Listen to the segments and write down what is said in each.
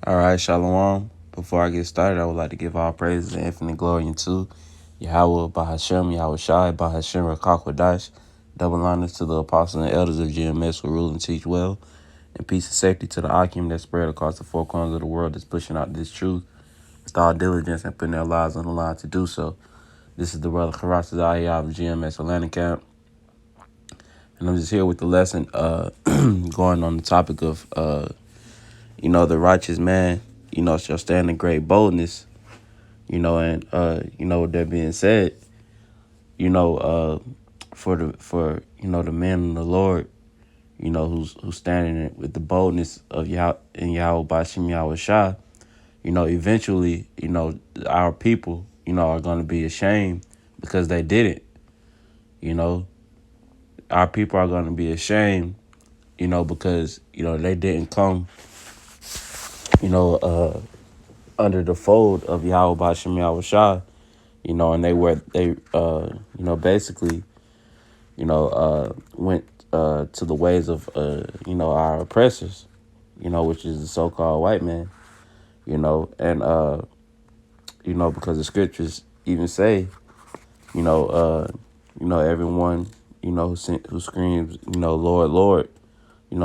All right, Shalom. Before I get started, I would like to give all praises and infinite glory unto Yahweh, Bahashem, Yahweh Shai, Bahashem, Rakakwadash. Double honors to the apostles and elders of GMS who rule and teach well. And peace and safety to the Akim that spread across the four corners of the world that's pushing out this truth with all diligence and putting their lives on the line to do so. This is the brother Karas Zayah of GMS Atlanta Camp. And I'm just here with the lesson going on the topic of the righteous man, shall stand in great boldness, and with that being said, for the men of the Lord, who's standing with the boldness of Yahweh Bashim Yahweh Shah, eventually, our people, are going to be ashamed because they didn't, our people are going to be ashamed, because, they didn't come, under the fold of Yahweh Bashim Yahweh Shah, and basically, went to the ways of, our oppressors, which is the so-called white man, and, because the scriptures even say, everyone, who screams, Lord, Lord,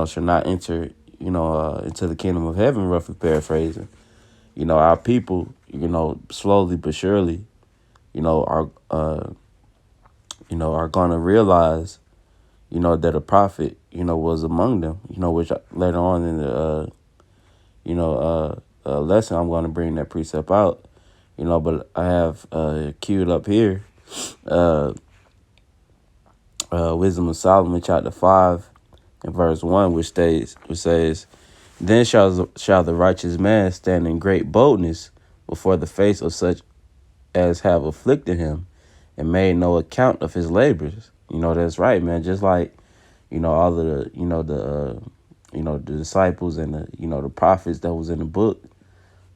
shall not enter, into the kingdom of heaven, roughly paraphrasing. Our people, slowly but surely, are going to realize, that a prophet, was among them, which later on in the, lesson, I'm going to bring that precept out, but I have queued up here, Wisdom of Solomon, chapter 5, and verse 1, which says, Then shall the righteous man stand in great boldness before the face of such as have afflicted him and made no account of his labors. That's right, man. Just like, all of the disciples and the prophets that was in the book,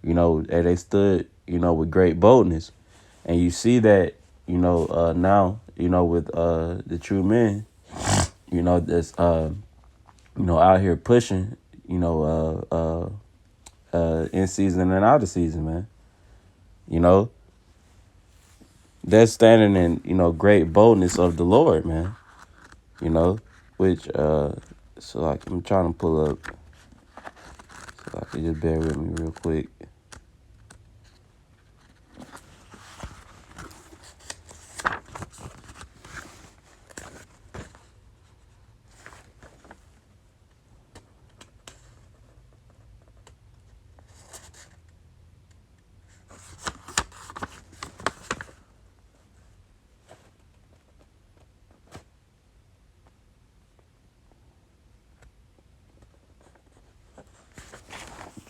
they stood, with great boldness. And you see that, now, with the true men, that's, out here pushing, in season and out of season, man. They're standing in, great boldness of the Lord, man. Which, so like, I'm trying to pull up, so I can just bear with me real quick.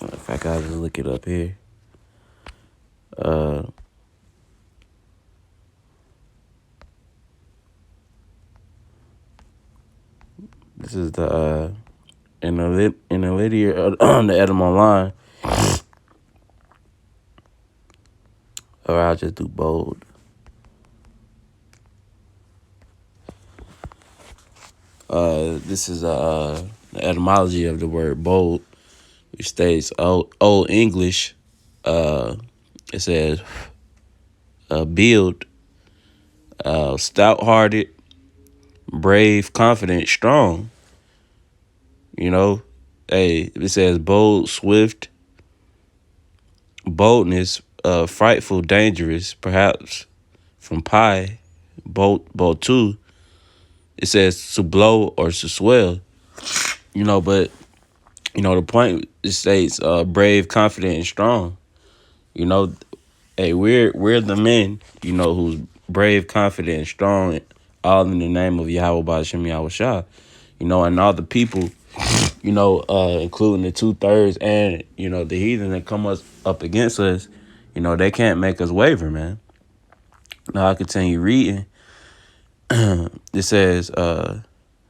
In fact, I'll just look it up here. This is the in the lydia on the Edom Online, or I'll just do bold. This is the etymology of the word bold, which states Old English. It says build, stout-hearted, brave, confident, strong. It says bold, swift, boldness, frightful, dangerous, perhaps from pi, bold too. It says to blow or to swell, but, the point, it states brave, confident, and strong. We're the men, who's brave, confident, and strong, all in the name of Yahweh Ba'Shem Yahweh Shah. And all the people, including the 2/3 and, the heathen that come up against us, they can't make us waver, man. Now I continue reading. It says,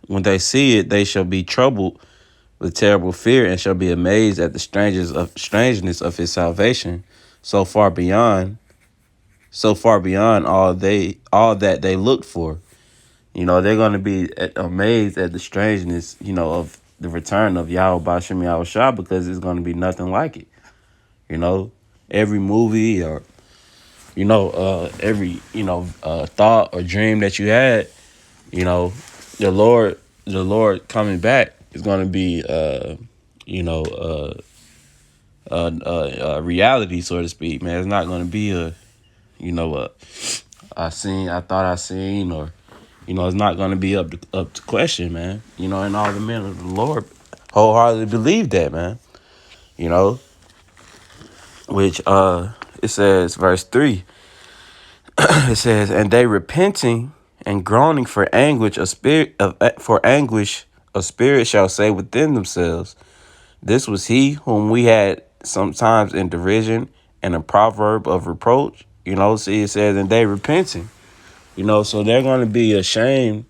when they see it, they shall be troubled with terrible fear and shall be amazed at the strangeness of his salvation, so far beyond all that they looked for. They're going to be amazed at the strangeness, of the return of Yahweh Ba'Shem Yahweh Shah, because it's going to be nothing like it. You know, every movie or every thought or dream that you had, you know, the Lord coming back is going to be you know reality, so to speak, man. It's not going to be a you know a I thought I seen, or it's not going to be up to question, man. And all the men of the Lord wholeheartedly believe that, man. You know, which it says, verse 3. It says, and they repenting and groaning for anguish of spirit shall say within themselves, this was he whom we had sometimes in derision and a proverb of reproach. See, it says, and they repenting. So they're going to be ashamed,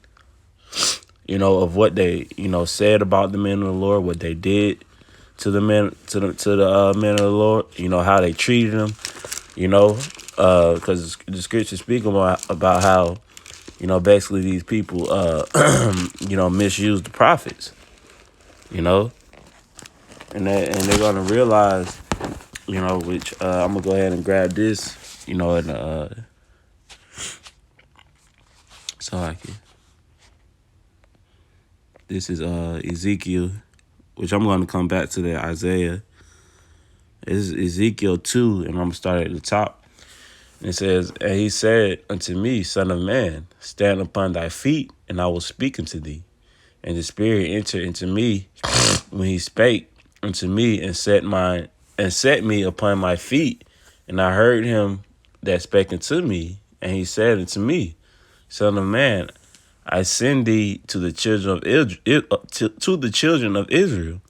of what they, said about the men of the Lord, what they did to the men, to the men of the Lord, how they treated them, because the scriptures speak about how, basically these people, misuse the prophets, and they're going to realize, which I'm going to go ahead and grab this, and so I can. This is Ezekiel, which I'm going to come back to the Isaiah. This is Ezekiel 2, and I'm going to start at the top. And it says, and he said unto me, Son of man, stand upon thy feet, and I will speak unto thee. And the Spirit entered into me when he spake unto me, and set me upon my feet. And I heard him that spake unto me, and he said unto me, Son of man, I send thee to the children of Israel,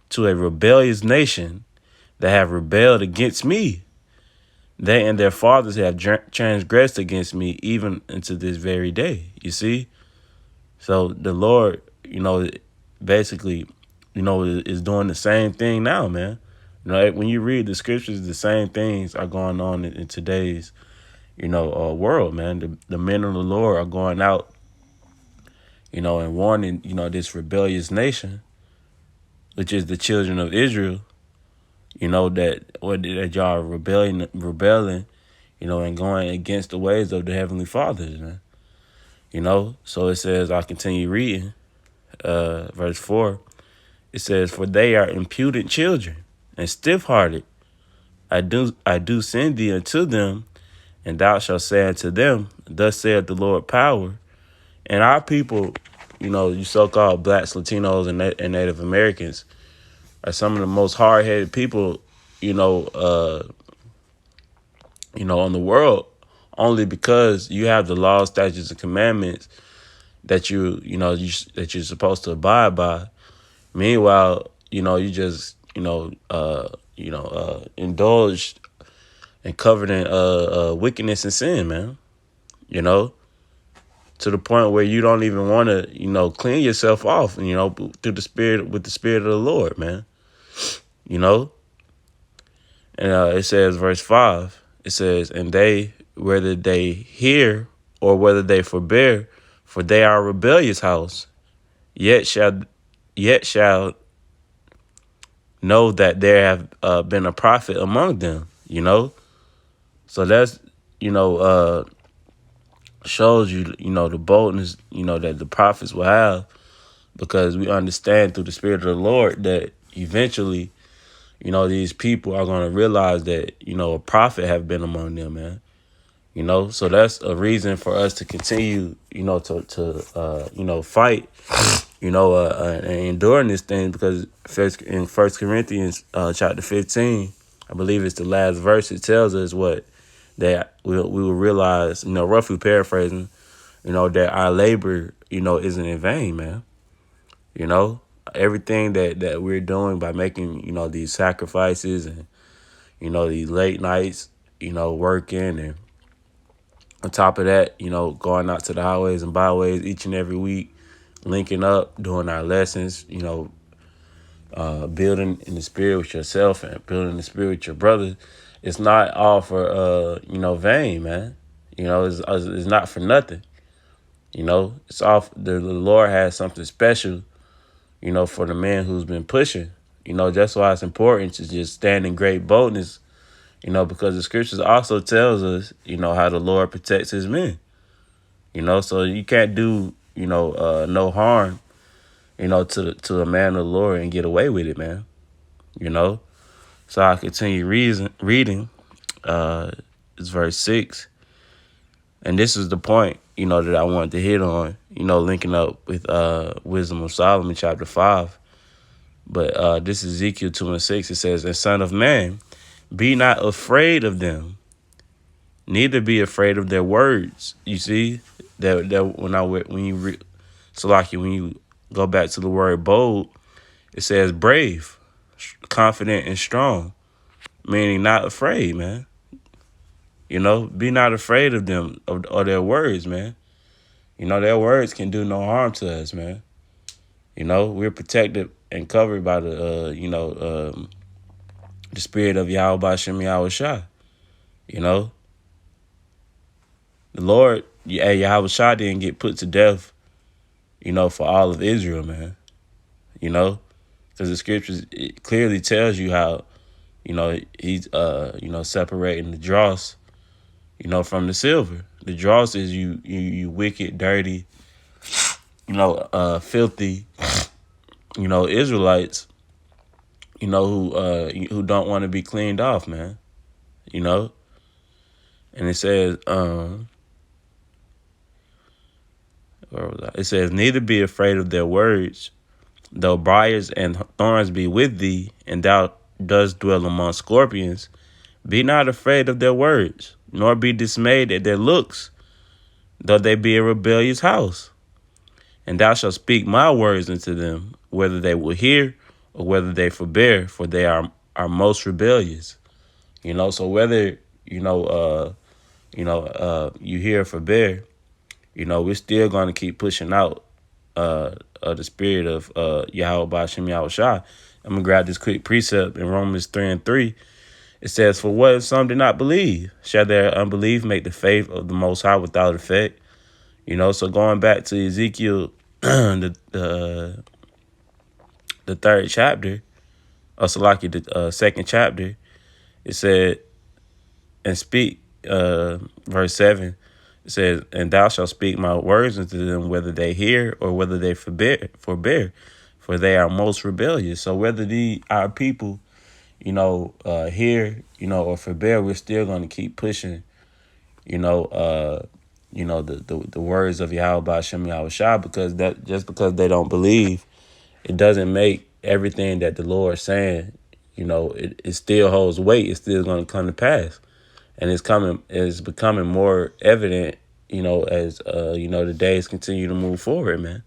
to a rebellious nation that have rebelled against me. They and their fathers have transgressed against me, even unto this very day. You see? So the Lord, basically, is doing the same thing now, man. When you read the scriptures, the same things are going on in today's, world, man. The men of the Lord are going out, and warning, this rebellious nation, which is the children of Israel, that y'all are rebelling, and going against the ways of the Heavenly Fathers, man. So it says, I continue reading, verse 4. It says, for they are impudent children and stiff-hearted. I do send thee unto them, and thou shalt say unto them, thus saith the Lord power. And our people, you so-called blacks, Latinos, and Native Americans are some of the most hard-headed people, in the world, only because you have the laws, statutes, and commandments that that you're supposed to abide by. Meanwhile, you just indulged and covered in wickedness and sin, man. To the point where you don't even want to clean yourself off, through the spirit, with the Spirit of the Lord, man. And it says, verse 5, it says, and they, whether they hear or whether they forbear, for they are a rebellious house, yet shall know that there have been a prophet among them, So that's, shows you, the boldness, that the prophets will have, because we understand through the Spirit of the Lord that eventually, these people are going to realize that, a prophet have been among them, man. So that's a reason for us to continue, to fight, and enduring this thing, because in 1 Corinthians chapter 15, I believe it's the last verse, it tells us that we will realize, roughly paraphrasing, that our labor, isn't in vain, man. Everything that we're doing by making, these sacrifices and, these late nights, working, and on top of that, going out to the highways and byways each and every week, linking up, doing our lessons, building in the Spirit with yourself and building in the Spirit with your brother. It's not all for, vain, man. It's not for nothing. It's all, the Lord has something special, for the man who's been pushing, That's why it's important to just stand in great boldness, because the scriptures also tells us, how the Lord protects his men. So you can't do, no harm, to a man of the Lord and get away with it, man. So I continue reading. It's verse 6. And this is the point, that I wanted to hit on, linking up with Wisdom of Solomon, chapter 5. But this is Ezekiel 2:6. It says, "And son of man, be not afraid of them, neither be afraid of their words." You see that when you go back to the word bold, it says brave, confident, and strong, meaning not afraid, man. Be not afraid of them or their words, man. Their words can do no harm to us, man. We're protected and covered by the spirit of Yahweh Bashem Yahweh Shah. The Lord, Yahweh Shah didn't get put to death, for all of Israel, man. Because the scriptures, it clearly tells you how, he's, separating the dross, from the silver. The dross is you wicked, dirty, filthy, Israelites, who don't want to be cleaned off, man. And it says, where was I? It says, "Neither be afraid of their words, though briars and thorns be with thee, and thou dost dwell among scorpions. Be not afraid of their words, nor be dismayed at their looks, though they be a rebellious house. And thou shalt speak my words unto them, whether they will hear or whether they forbear, for they are most rebellious." So whether you hear or forbear, we're still going to keep pushing out the spirit of Yahweh Bashem Yahweh Shah. I'm going to grab this quick precept in Romans 3:3. It says, "For what if some did not believe? Shall their unbelief make the faith of the Most High without effect?" So going back to Ezekiel, the third chapter, or Salaki, the second chapter, it said, and speak, verse 7, it says, "And thou shalt speak my words unto them, whether they hear or whether they forbear, for they are most rebellious." So whether our people, hear, or forbear, we're still going to keep pushing, the words of Yahweh Bashem Yahweh Shah, because they don't believe, it doesn't make everything that the Lord is saying, it still holds weight. It's still going to come to pass. And it's becoming more evident, as, the days continue to move forward, man.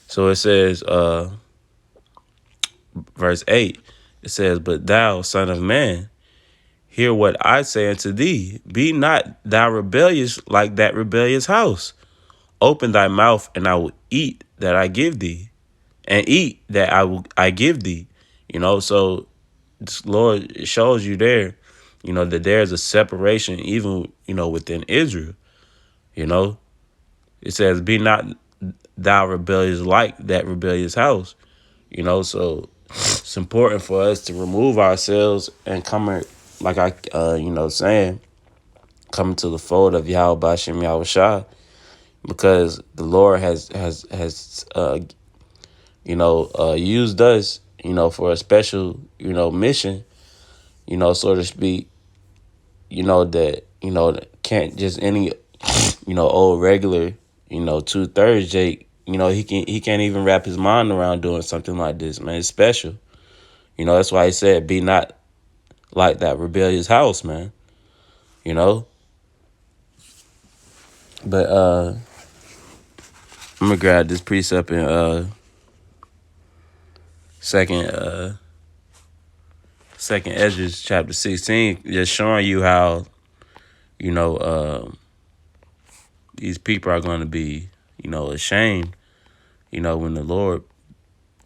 So it says, verse 8, it says, "But thou, son of man, hear what I say unto thee. Be not thou rebellious like that rebellious house. Open thy mouth, and I will eat that I give thee, and eat that I give thee." So this Lord shows you there, that there's a separation even, within Israel. It says, "Be not thou rebellious like that rebellious house." So it's important for us to remove ourselves and come, like saying, coming to the fold of Yahweh Bashem Yahweh Shah, because the Lord has used us, for a special, mission, so to speak, that can't just any, old regular, 2/3 Jake, he can't even wrap his mind around doing something like this, man. It's special. That's why he said, "Be not like that rebellious house," man. But I'm gonna grab this precept in second Ezra chapter 16, just showing you how, these people are going to be, ashamed, when the Lord,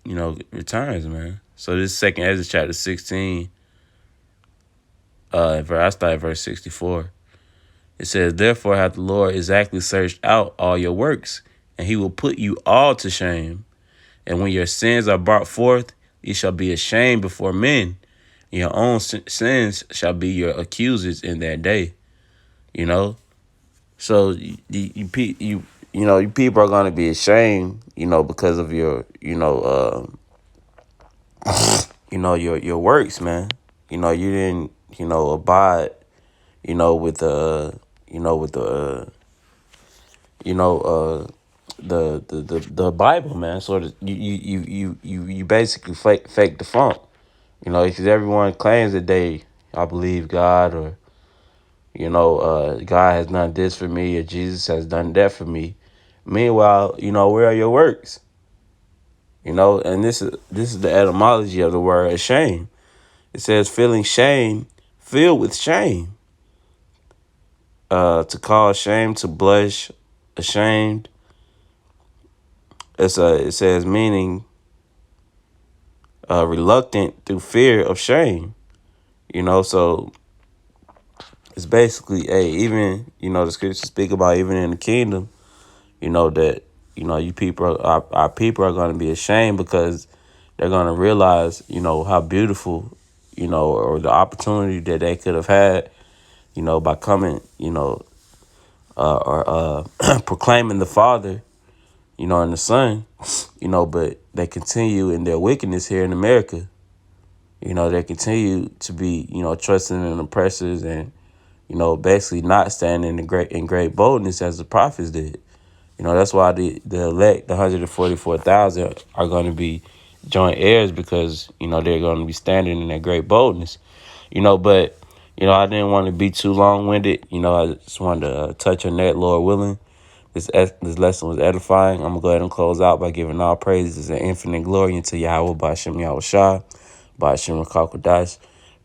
returns, man. So this second Ezra chapter 16, I start at verse 64. It says, "Therefore hath the Lord exactly searched out all your works, and he will put you all to shame, And when your sins are brought forth, you shall be ashamed before men. Your own sins shall be your accusers in that day. You know, so you people are gonna be ashamed. Because of your your works, man. You didn't abide. With with you know the Bible, man. So that you basically fake the funk. Because everyone claims that I believe God, or God has done this for me, or Jesus has done that for me. Meanwhile, where are your works? And this is the etymology of the word shame. It says feeling shame, filled with shame. To call shame, to blush, ashamed. It says meaning reluctant through fear of shame. So it's basically, even the scriptures speak about, even in the kingdom, that you people, our people are going to be ashamed, because they're going to realize how beautiful, or the opportunity that they could have had, by coming, or proclaiming the Father, and the Son, but they continue in their wickedness here in America. They continue to be, trusting in oppressors, and, basically not standing in great boldness as the prophets did. That's why the elect, the 144,000, are going to be joint heirs, because, they're going to be standing in that great boldness. But, I didn't want to be too long-winded. I just wanted to touch on that, Lord willing. This lesson was edifying. I'm going to go ahead and close out by giving all praises and infinite glory unto Yahweh, Ba'ashem Yahweh Shah, Ba'ashem Rakakwadash.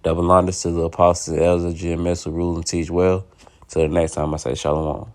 Double honors to the apostles and elders of GMS who rule and teach well. Till the next time, I say shalom.